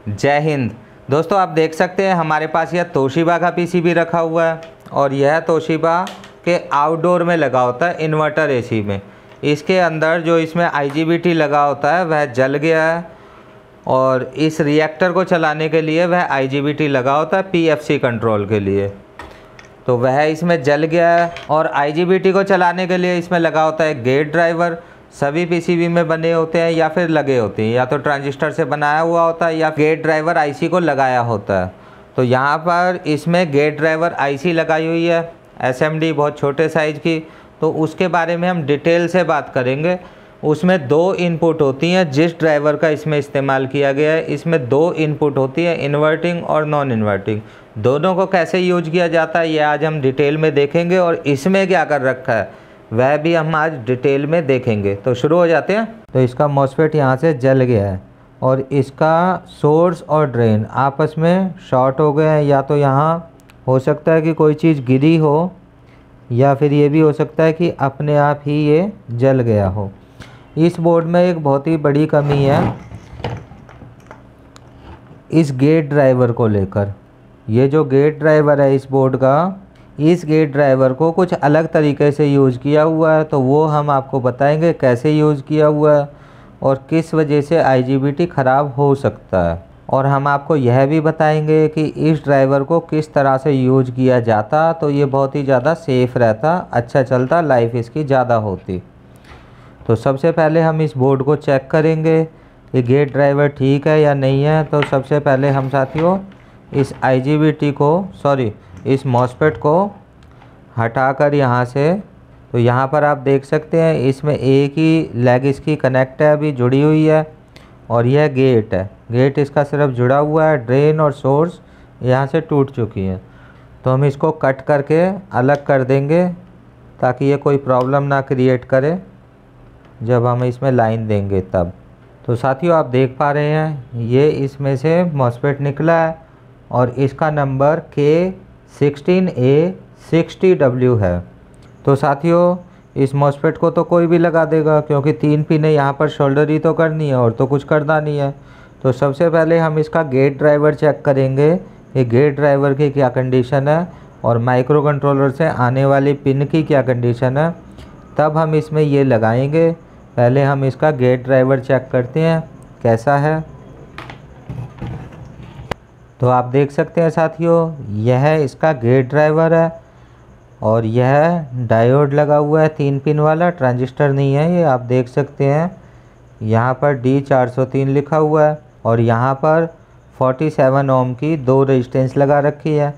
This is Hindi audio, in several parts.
जय हिंद दोस्तों, आप देख सकते हैं हमारे पास यह तोशिबा का पीसीबी रखा हुआ है और यह तोशिबा के आउटडोर में लगा होता है इन्वर्टर एसी में। इसके अंदर जो इसमें आईजीबीटी लगा होता है वह जल गया है और इस रिएक्टर को चलाने के लिए वह आईजीबीटी लगा होता है पीएफसी कंट्रोल के लिए, तो वह इसमें जल गया है। और आईजीबीटी को चलाने के लिए इसमें लगा होता है गेट ड्राइवर। सभी पीसीबी में बने होते हैं या फिर लगे होते हैं, या तो ट्रांजिस्टर से बनाया हुआ होता है या गेट ड्राइवर आईसी को लगाया होता है। तो यहाँ पर इसमें गेट ड्राइवर आईसी लगाई हुई है एसएमडी बहुत छोटे साइज़ की, तो उसके बारे में हम डिटेल से बात करेंगे। उसमें दो इनपुट होती हैं जिस ड्राइवर का इसमें इस्तेमाल किया गया है। इसमें दो इनपुट होती है, इन्वर्टिंग और नॉन इन्वर्टिंग। दोनों को कैसे यूज किया जाता है ये आज हम डिटेल में देखेंगे, और इसमें क्या कर रखा है वह भी हम आज डिटेल में देखेंगे। तो शुरू हो जाते हैं। तो इसका मॉसफेट यहाँ से जल गया है और इसका सोर्स और ड्रेन आपस में शॉर्ट हो गए हैं। या तो यहाँ हो सकता है कि कोई चीज़ गिरी हो, या फिर ये भी हो सकता है कि अपने आप ही ये जल गया हो। इस बोर्ड में एक बहुत ही बड़ी कमी है इस गेट ड्राइवर को लेकर। ये जो गेट ड्राइवर है इस बोर्ड का, इस गेट ड्राइवर को कुछ अलग तरीके से यूज़ किया हुआ है, तो वो हम आपको बताएंगे कैसे यूज़ किया हुआ है और किस वजह से आईजीबीटी ख़राब हो सकता है। और हम आपको यह भी बताएंगे कि इस ड्राइवर को किस तरह से यूज़ किया जाता तो ये बहुत ही ज़्यादा सेफ़ रहता, अच्छा चलता, लाइफ इसकी ज़्यादा होती। तो सबसे पहले हम इस बोर्ड को चेक करेंगे कि गेट ड्राइवर ठीक है या नहीं है। तो सबसे पहले हम साथियों इस आईजीबीटी को इस मॉसफेट को हटाकर यहाँ से, तो यहाँ पर आप देख सकते हैं इसमें एक ही लेग इसकी कनेक्ट है, अभी जुड़ी हुई है, और यह गेट है। गेट इसका सिर्फ जुड़ा हुआ है, ड्रेन और सोर्स यहाँ से टूट चुकी है। तो हम इसको कट करके अलग कर देंगे ताकि ये कोई प्रॉब्लम ना क्रिएट करे जब हम इसमें लाइन देंगे तब। तो साथियों आप देख पा रहे हैं ये इसमें से मॉसफेट निकला है और इसका नंबर K16A60W है। तो साथियों इस मॉसफेट को तो कोई भी लगा देगा क्योंकि 3 पिनें यहाँ पर शोल्डर ही तो करनी है और तो कुछ करना नहीं है। तो सबसे पहले हम इसका गेट ड्राइवर चेक करेंगे कि गेट ड्राइवर की क्या कंडीशन है और माइक्रो कंट्रोलर से आने वाली पिन की क्या कंडीशन है, तब हम इसमें ये लगाएंगे। पहले हम इसका गेट ड्राइवर चेक करते हैं कैसा है। तो आप देख सकते हैं साथियों यह इसका गेट ड्राइवर है और यह डायोड लगा हुआ है 3 पिन वाला, ट्रांजिस्टर नहीं है ये। आप देख सकते हैं यहाँ पर D403 लिखा हुआ है और यहाँ पर 47 ओम की 2 रेजिस्टेंस लगा रखी है।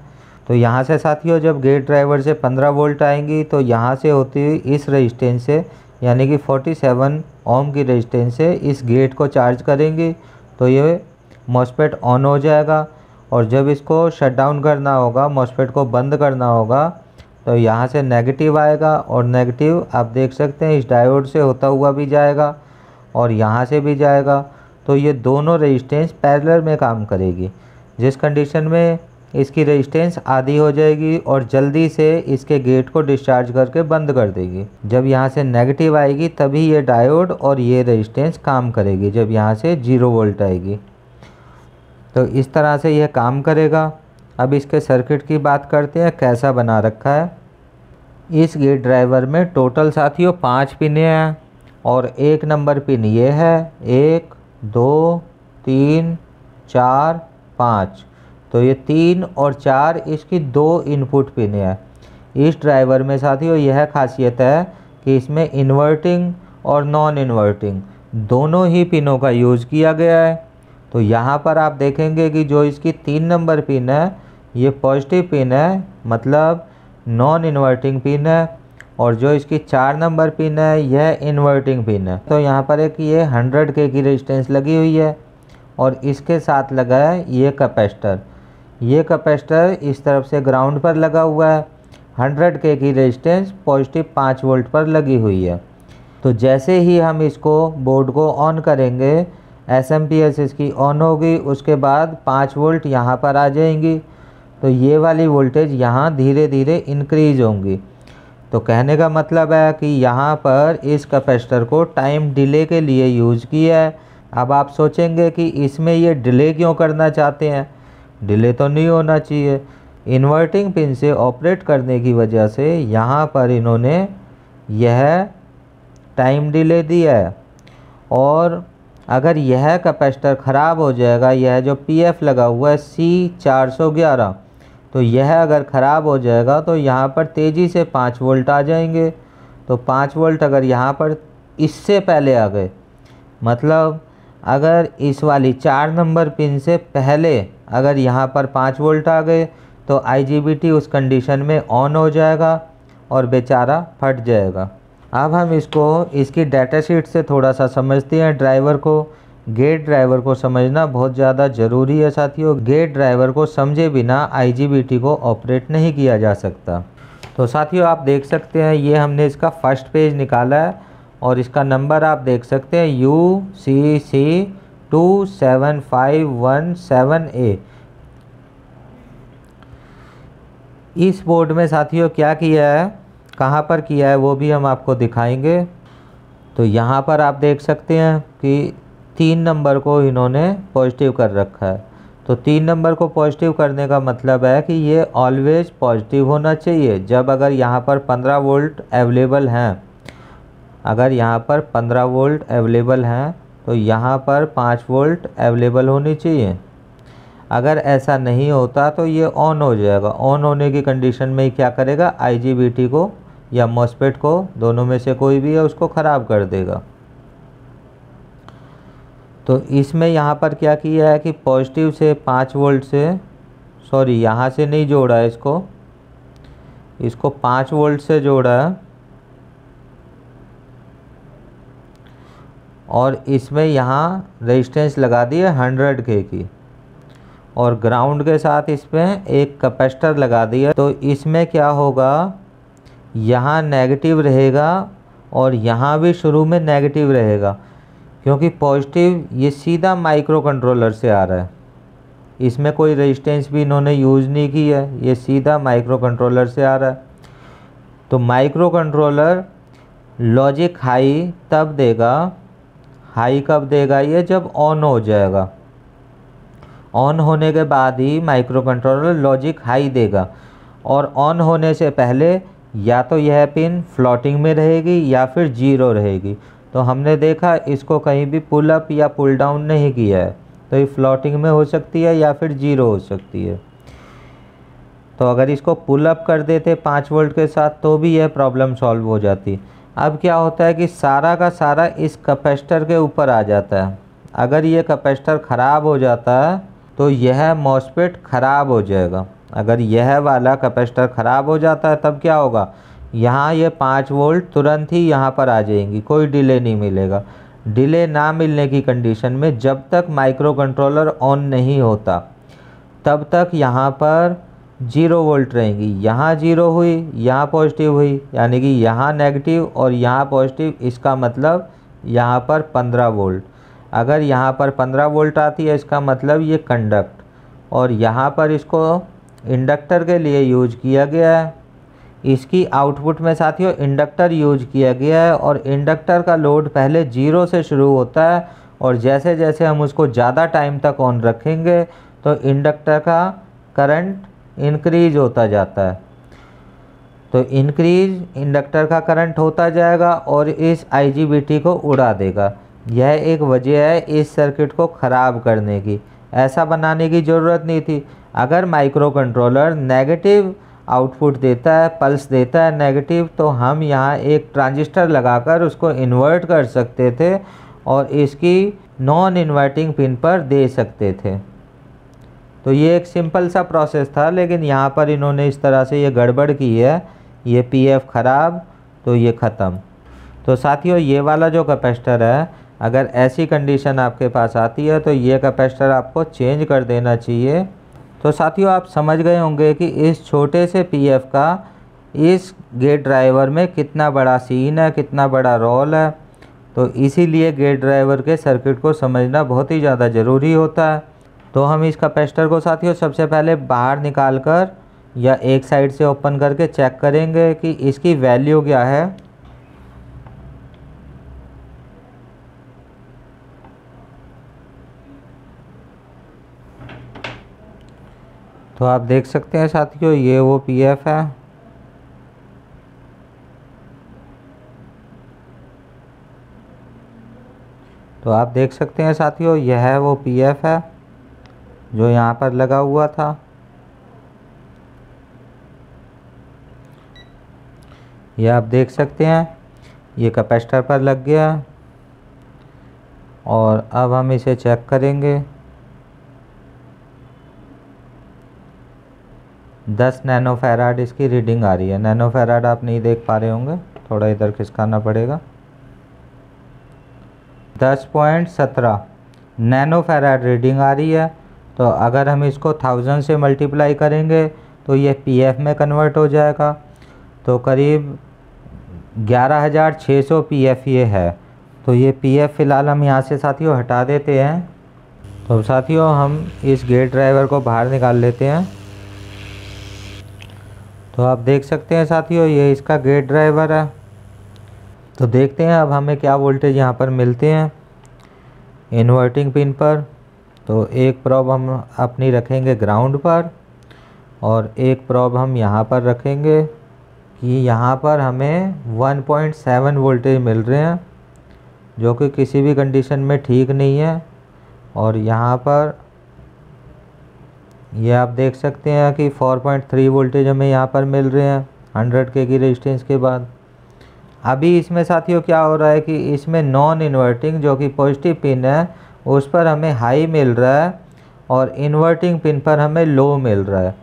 तो यहाँ से साथियों जब गेट ड्राइवर से 15 वोल्ट आएंगी तो यहाँ से होती हुई इस रेजिस्टेंस से, यानी कि 47 ओम की रेजिस्टेंस से इस गेट को चार्ज करेंगी तो ये मॉसफेट ऑन हो जाएगा। और जब इसको शट डाउन करना होगा, मॉसफेट को बंद करना होगा, तो यहाँ से नेगेटिव आएगा और नेगेटिव आप देख सकते हैं इस डायोड से होता हुआ भी जाएगा और यहाँ से भी जाएगा। तो ये दोनों रेजिस्टेंस पैरेलल में काम करेगी, जिस कंडीशन में इसकी रेजिस्टेंस आधी हो जाएगी और जल्दी से इसके गेट को डिस्चार्ज करके बंद कर देगी। जब यहाँ से नेगेटिव आएगी तभी ये डायोड और ये रेजिस्टेंस काम करेगी, जब यहाँ से 0 वोल्ट आएगी। तो इस तरह से यह काम करेगा। अब इसके सर्किट की बात करते हैं कैसा बना रखा है। इस गेट ड्राइवर में टोटल साथियों 5 पिनें हैं और 1 नंबर पिन ये है, 1 2 3 4 5। तो ये 3 और 4 इसकी 2 इनपुट पिनें हैं। इस ड्राइवर में साथियों यह खासियत है कि इसमें इन्वर्टिंग और नॉन इन्वर्टिंग दोनों ही पिनों का यूज़ किया गया है। तो यहाँ पर आप देखेंगे कि जो इसकी 3 नंबर पिन है ये पॉजिटिव पिन है, मतलब नॉन इन्वर्टिंग पिन है, और जो इसकी 4 नंबर पिन है यह इन्वर्टिंग पिन है। तो यहाँ पर एक ये 100K की रेजिस्टेंस लगी हुई है और इसके साथ लगा है ये कैपेसिटर। ये कैपेसिटर इस तरफ से ग्राउंड पर लगा हुआ है। 100K की रेजिस्टेंस पॉजिटिव 5 वोल्ट पर लगी हुई है। तो जैसे ही हम इसको बोर्ड को ऑन करेंगे, एसएमपीएस इसकी ऑन होगी, उसके बाद 5 वोल्ट यहाँ पर आ जाएंगी। तो ये वाली वोल्टेज यहाँ धीरे धीरे इंक्रीज होंगी। तो कहने का मतलब है कि यहाँ पर इस कैपेसिटर को टाइम डिले के लिए यूज़ किया है अब आप सोचेंगे कि इसमें ये डिले क्यों करना चाहते हैं, डिले तो नहीं होना चाहिए। इन्वर्टिंग पिन से ऑपरेट करने की वजह से यहाँ पर इन्होंने यह टाइम डिले दिया है। और अगर यह कैपेसिटर ख़राब हो जाएगा, यह जो पीएफ लगा हुआ है C411, तो यह अगर ख़राब हो जाएगा तो यहाँ पर तेज़ी से 5 वोल्ट आ जाएंगे। तो 5 वोल्ट अगर यहाँ पर इससे पहले आ गए, मतलब अगर इस वाली 4 नंबर पिन से पहले अगर यहाँ पर 5 वोल्ट आ गए तो IGBT उस कंडीशन में ऑन हो जाएगा और बेचारा फट जाएगा। अब हम इसकी डाटा शीट से थोड़ा सा समझते हैं ड्राइवर को। गेट ड्राइवर को समझना बहुत ज़्यादा ज़रूरी है साथियों। गेट ड्राइवर को समझे बिना IGBT को ऑपरेट नहीं किया जा सकता। तो साथियों आप देख सकते हैं ये हमने इसका फर्स्ट पेज निकाला है और इसका नंबर आप देख सकते हैं UCC 27517A। इस बोर्ड में साथियों क्या किया है, कहाँ पर किया है वो भी हम आपको दिखाएंगे। तो यहाँ पर आप देख सकते हैं कि 3 नंबर को इन्होंने पॉजिटिव कर रखा है। तो 3 नंबर को पॉजिटिव करने का मतलब है कि ये ऑलवेज पॉजिटिव होना चाहिए। जब अगर यहाँ पर 15 वोल्ट अवेलेबल हैं, अगर यहाँ पर 15 वोल्ट अवेलेबल हैं तो यहाँ पर 5 वोल्ट अवेलेबल होनी चाहिए। अगर ऐसा नहीं होता तो ये ऑन हो जाएगा। ऑन होने की कंडीशन में क्या करेगा, IGBT को या मॉसफेट को, दोनों में से कोई भी है, उसको ख़राब कर देगा। तो इसमें यहाँ पर क्या किया है कि पॉजिटिव से 5 वोल्ट से, सॉरी यहाँ से नहीं जोड़ा है, इसको 5 वोल्ट से जोड़ा है और इसमें यहाँ रेजिस्टेंस लगा दी है 100K की और ग्राउंड के साथ इसमें एक कैपेसिटर लगा दिया। तो इसमें क्या होगा, यहाँ नेगेटिव रहेगा और यहाँ भी शुरू में नेगेटिव रहेगा, क्योंकि पॉजिटिव ये सीधा माइक्रो कंट्रोलर से आ रहा है। इसमें कोई रेजिस्टेंस भी इन्होंने यूज़ नहीं की है, ये सीधा माइक्रो कंट्रोलर से आ रहा है। तो माइक्रो कंट्रोलर लॉजिक हाई तब देगा, हाई कब देगा, ये जब ऑन हो जाएगा। ऑन होने के बाद ही माइक्रो कंट्रोलर लॉजिक हाई देगा और ऑन होने से पहले या तो यह पिन फ्लोटिंग में रहेगी या फिर 0 रहेगी। तो हमने देखा इसको कहीं भी पुल अप या पुल डाउन नहीं किया है, तो ये फ्लोटिंग में हो सकती है या फिर 0 हो सकती है। तो अगर इसको पुल अप कर देते 5 वोल्ट के साथ तो भी यह प्रॉब्लम सॉल्व हो जाती। अब क्या होता है कि सारा का सारा इस कैपेसिटर के ऊपर आ जाता है। अगर ये कैपेसिटर ख़राब हो जाता है तो यह मॉसफेट ख़राब हो जाएगा। अगर यह वाला कैपेसिटर ख़राब हो जाता है तब क्या होगा, यहाँ ये 5 वोल्ट तुरंत ही यहाँ पर आ जाएंगी, कोई डिले नहीं मिलेगा। डिले ना मिलने की कंडीशन में जब तक माइक्रो कंट्रोलर ऑन नहीं होता तब तक यहाँ पर 0 वोल्ट रहेंगी। यहाँ 0 हुई, यहाँ पॉजिटिव हुई, यानी कि यहाँ नेगेटिव और यहाँ पॉजिटिव, इसका मतलब यहाँ पर 15 वोल्ट। अगर यहाँ पर 15 वोल्ट आती है इसका मतलब ये कंडक्ट, और यहाँ पर इसको इंडक्टर के लिए यूज किया गया है। इसकी आउटपुट में साथियों इंडक्टर यूज किया गया है और इंडक्टर का लोड पहले 0 से शुरू होता है और जैसे जैसे हम उसको ज़्यादा टाइम तक ऑन रखेंगे तो इंडक्टर का करंट इंक्रीज होता जाता है। तो इंक्रीज इंडक्टर का करंट होता जाएगा और इस IGBT को उड़ा देगा। यह एक वजह है इस सर्किट को ख़राब करने की। ऐसा बनाने की ज़रूरत नहीं थी। अगर माइक्रो कंट्रोलर नेगेटिव आउटपुट देता है, पल्स देता है नेगेटिव, तो हम यहाँ एक ट्रांजिस्टर लगाकर उसको इन्वर्ट कर सकते थे और इसकी नॉन इन्वर्टिंग पिन पर दे सकते थे। तो ये एक सिंपल सा प्रोसेस था, लेकिन यहाँ पर इन्होंने इस तरह से ये गड़बड़ की है। ये पीएफ ख़राब तो ये ख़त्म। तो साथियों ये वाला जो कैपेसिटर है, अगर ऐसी कंडीशन आपके पास आती है तो ये कैपेसिटर आपको चेंज कर देना चाहिए। तो साथियों आप समझ गए होंगे कि इस छोटे से पीएफ का इस गेट ड्राइवर में कितना बड़ा सीन है, कितना बड़ा रोल है। तो इसीलिए गेट ड्राइवर के सर्किट को समझना बहुत ही ज़्यादा ज़रूरी होता है। तो हम इस कैपेसिटर को साथियों सबसे पहले बाहर निकाल कर या एक साइड से ओपन करके चेक करेंगे कि इसकी वैल्यू क्या है। तो आप देख सकते हैं साथियों, ये वो पीएफ है। तो आप देख सकते हैं साथियों, यह है वो पीएफ है जो यहाँ पर लगा हुआ था। ये आप देख सकते हैं, ये कैपेसिटर पर लग गया। और अब हम इसे चेक करेंगे। 10 नैनो फैराड इसकी रीडिंग आ रही है। नैनो फैराड आप नहीं देख पा रहे होंगे, थोड़ा इधर खिसकाना पड़ेगा। 10.17 नैनो फैराड रीडिंग आ रही है। तो अगर हम इसको 1000 से मल्टीप्लाई करेंगे तो ये पीएफ में कन्वर्ट हो जाएगा। तो करीब 11,600 पीएफ ये है। तो ये पीएफ फ़िलहाल हम यहाँ से साथियों हटा देते हैं। तो साथियों हम इस गेट ड्राइवर को बाहर निकाल लेते हैं। तो आप देख सकते हैं साथियों, ये इसका गेट ड्राइवर है। तो देखते हैं अब हमें क्या वोल्टेज यहाँ पर मिलते हैं इन्वर्टिंग पिन पर। तो एक प्रॉब हम अपनी रखेंगे ग्राउंड पर और एक प्रॉब हम यहाँ पर रखेंगे कि यहाँ पर हमें 1.7 वोल्टेज मिल रहे हैं, जो कि किसी भी कंडीशन में ठीक नहीं है। और यहाँ पर ये आप देख सकते हैं कि 4.3 वोल्टेज हमें यहाँ पर मिल रहे हैं 100K की रेजिस्टेंस के बाद। अभी इसमें साथियों क्या हो रहा है कि इसमें नॉन इन्वर्टिंग जो कि पॉजिटिव पिन है उस पर हमें हाई मिल रहा है और इन्वर्टिंग पिन पर हमें लो मिल रहा है।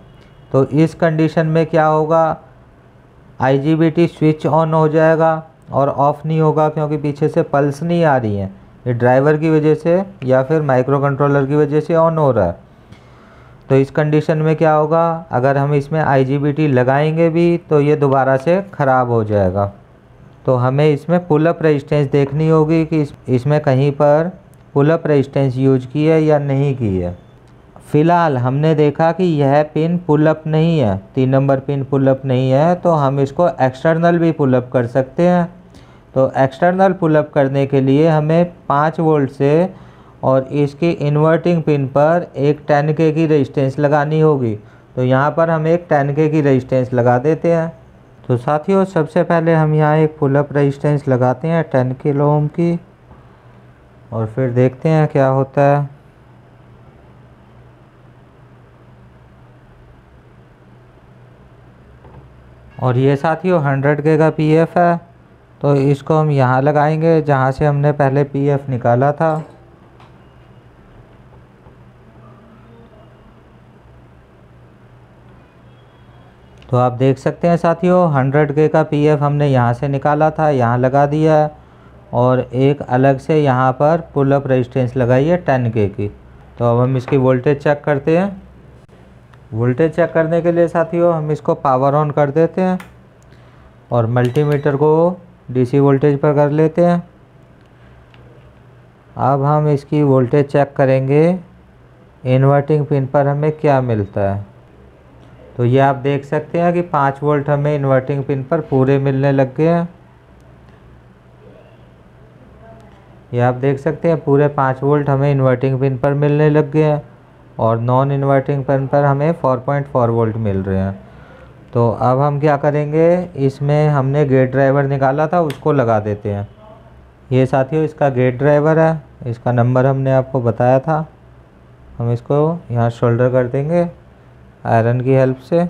तो इस कंडीशन में क्या होगा, IGBT स्विच ऑन हो जाएगा और ऑफ़ नहीं होगा, क्योंकि पीछे से पल्स नहीं आ रही है। ये ड्राइवर की वजह से या फिर माइक्रो कंट्रोलर की वजह से ऑन हो रहा है। तो इस कंडीशन में क्या होगा, अगर हम इसमें IGBT लगाएंगे भी तो ये दोबारा से ख़राब हो जाएगा। तो हमें इसमें पुल अप रेजिस्टेंस देखनी होगी कि इसमें कहीं पर पुल अप रेजिस्टेंस यूज की है या नहीं की है। फ़िलहाल हमने देखा कि यह पिन पुल अप नहीं है, 3 नंबर पिन पुल अप नहीं है। तो हम इसको एक्सटर्नल भी पुल अप कर सकते हैं। तो एक्सटर्नल पुल अप करने के लिए हमें 5 वोल्ट से और इसकी इन्वर्टिंग पिन पर एक 10K की रेजिस्टेंस लगानी होगी। तो यहाँ पर हम एक 10K की रेजिस्टेंस लगा देते हैं। तो साथियों सबसे पहले हम यहाँ एक पुल अप रेजिस्टेंस लगाते हैं 10 किलो ओम की और फिर देखते हैं क्या होता है। और ये साथियों 100K का पीएफ है। तो इसको हम यहाँ लगाएंगे जहाँ से हमने पहले पीएफ निकाला था। तो आप देख सकते हैं साथियों 100K का पीएफ हमने यहाँ से निकाला था, यहाँ लगा दिया है और एक अलग से यहाँ पर पुल अप रेजिस्टेंस लगाई है 10K की। तो अब हम इसकी वोल्टेज चेक करते हैं। वोल्टेज चेक करने के लिए साथियों हम इसको पावर ऑन कर देते हैं और मल्टीमीटर को DC वोल्टेज पर कर लेते हैं। अब हम इसकी वोल्टेज चेक करेंगे इन्वर्टिंग पिन पर हमें क्या मिलता है। तो ये आप देख सकते हैं कि 5 वोल्ट हमें इन्वर्टिंग पिन पर पूरे मिलने लग गए हैं। ये आप देख सकते हैं पूरे 5 वोल्ट हमें इन्वर्टिंग पिन पर मिलने लग गए हैं और नॉन इन्वर्टिंग पिन पर हमें 4.4 वोल्ट मिल रहे हैं। तो अब हम क्या करेंगे, इसमें हमने गेट ड्राइवर निकाला था उसको लगा देते हैं। ये साथियों इसका गेट ड्राइवर है, इसका नंबर हमने आपको बताया था। हम इसको यहाँ शोल्डर कर देंगे आयरन की हेल्प से।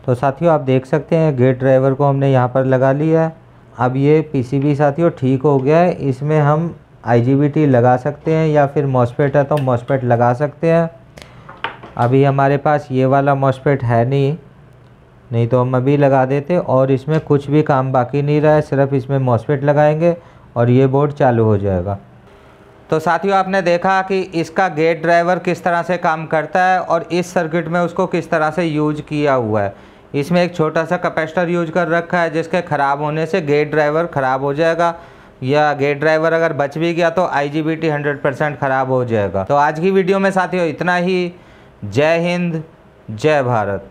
तो साथियों आप देख सकते हैं गेट ड्राइवर को हमने यहाँ पर लगा लिया है। अब ये पीसीबी साथियों ठीक हो गया है। इसमें हम IGBT लगा सकते हैं या फिर मॉसफेट है तो मॉसफेट लगा सकते हैं। अभी हमारे पास ये वाला मॉसफेट है नहीं तो हम अभी लगा देते। और इसमें कुछ भी काम बाकी नहीं रहा है, सिर्फ इसमें मॉसफेट लगाएंगे और ये बोर्ड चालू हो जाएगा। तो साथियों आपने देखा कि इसका गेट ड्राइवर किस तरह से काम करता है और इस सर्किट में उसको किस तरह से यूज किया हुआ है। इसमें एक छोटा सा कैपेसिटर यूज कर रखा है जिसके ख़राब होने से गेट ड्राइवर ख़राब हो जाएगा, या गेट ड्राइवर अगर बच भी गया तो IGBT 100% ख़राब हो जाएगा। तो आज की वीडियो में साथियों इतना ही। जय हिंद, जय भारत।